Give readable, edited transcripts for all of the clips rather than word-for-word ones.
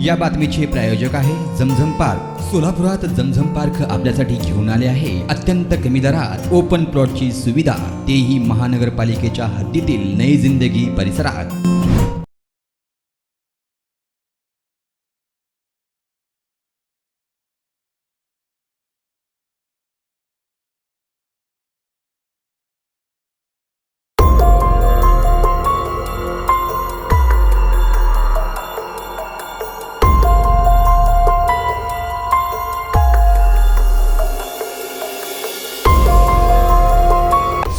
या बातमीचे प्रायोजक आहे जमझम पार्क। सोलापुरात जमझम पार्क आपल्यासाठी घेऊन आले आहे अत्यंत कमी दरात ओपन प्लॉटची सुविधा, तेही महानगरपालिकेच्या हद्दीतील नई जिंदगी परिसरात।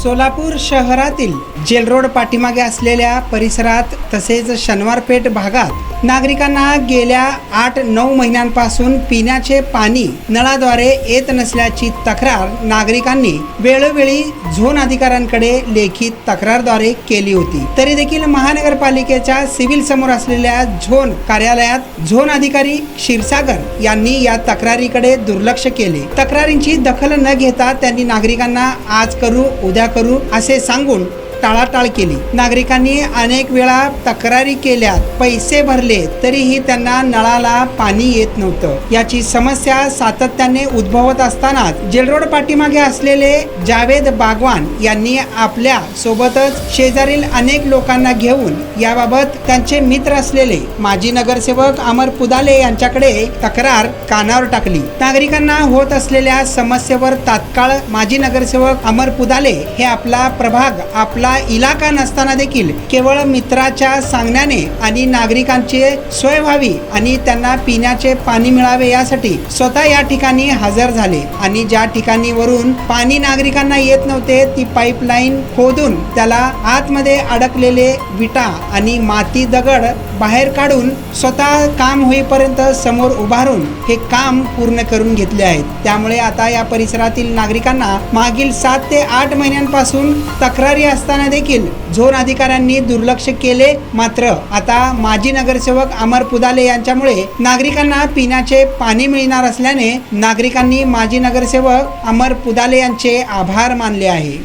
सोलापूर शहरातील जेल रोड पाठीमागे असलेल्या परिसरात तसेच शनिवारपेठ भागात नागरिकांना गेल्या 8-9 महिन्यांपासून पिण्याचे पाणी नळाद्वारे येत नसल्याची तक्रार नागरिकांनी वेळोवेळी झोन अधिकाऱ्यांकडे लेखी तक्रारद्वारे केली होती। तरी देखील महानगरपालिकेच्या सिव्हिल समोर असलेल्या झोन कार्यालयात झोन अधिकारी क्षीरसागर यांनी या तक्रारीकडे दुर्लक्ष केले। तक्रारींची दखल न घेता त्यांनी नागरिकांना आज करू उद्या करू असे सांगून टाळाटाळ केली। नागरिकांनी अनेक वेळा तक्रारी केल्या, पैसे भरले तरीही त्यांना नळाला पाणी येत नव्हतं। याची समस्या सातत्याने उद्भवत असताना जेल रोड पाठीमागे असलेले जावेद बागवान यांनी आपल्या सोबतच शेजारील अनेक लोकांना घेऊन याबाबत त्यांचे मित्र असलेले माजी नगरसेवक अमर पुदाले यांच्याकडे तक्रार कानावर टाकली। नागरिकांना होत असलेल्या समस्येवर तात्काळ माजी नगरसेवक अमर पुदाले हे आपला प्रभाग आपला इलाका नसताना देखील केवळ मित्राच्या सांगण्याने आणि नागरिकांची सोय व्हावी आणि त्यांना पिण्याचे पाणी मिळावे यासाठी स्वतः या ठिकाणी हजर झाले आणि ज्या ठिकाणी वरून पाणी नागरिकांना येत नव्हते ती पाईपलाईन खोदून त्याला आतमध्ये अडकलेले विटा आणि माती दगड बाहेर काढून स्वतः काम होईपर्यंत समोर उभारून हे काम पूर्ण करून घेतले आहेत। त्यामुळे आता या परिसरातील नागरिकांना मागील 7 ते 8 महिन्यांपासून तक्रारी असताना देखील झोन अधिकाऱ्यांनी दुर्लक्ष केले। मात्र आता माजी नगरसेवक अमर पुदाले यांच्यामुळे नागरिकांना पिण्याचे पाणी मिळणार असल्याने नागरिकांनी माजी नगरसेवक अमर पुदाले यांचे आभार मानले आहे।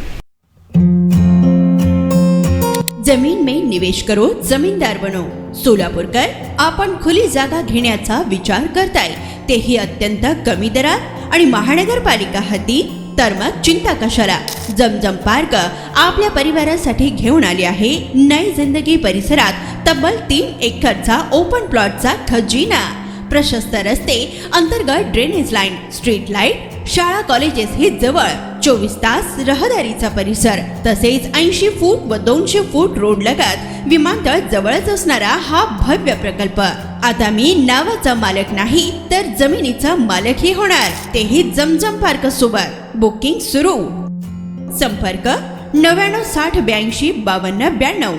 जमीन में निवेश करो, जमीनदार बनो। सोलापूरकर आपण खुली जागा घेण्याचा विचार करताय, तेही अत्यंत कमी दरात आणि महानगरपालिका हद्दीत, तर मग चिंता कशाला। जमझम पार्क आपल्या परिवारासाठी घेऊन आली आहे नई जिंदगी परिसरात तब्बल 3 एकरचा ओपन प्लॉटचा खजिना। प्रशस्त रस्ते, अंतर्गत ड्रेनेज लाईन, स्ट्रीट लाईट, शाळा कॉलेजेस हे जवळ, 24 तास रहदारीचा परिसर, तसेच 80 फूट व 200 फूट रोड लगत विमानतळ जवळच असणारा हा भव्य प्रकल्प। आता मी नावाचा मालक नाही तर जमिनीचा मालकही होणार, तेही जमझम पार्क सोबत। बुकिंग सुरू। संपर्क 99 60 82 52 92।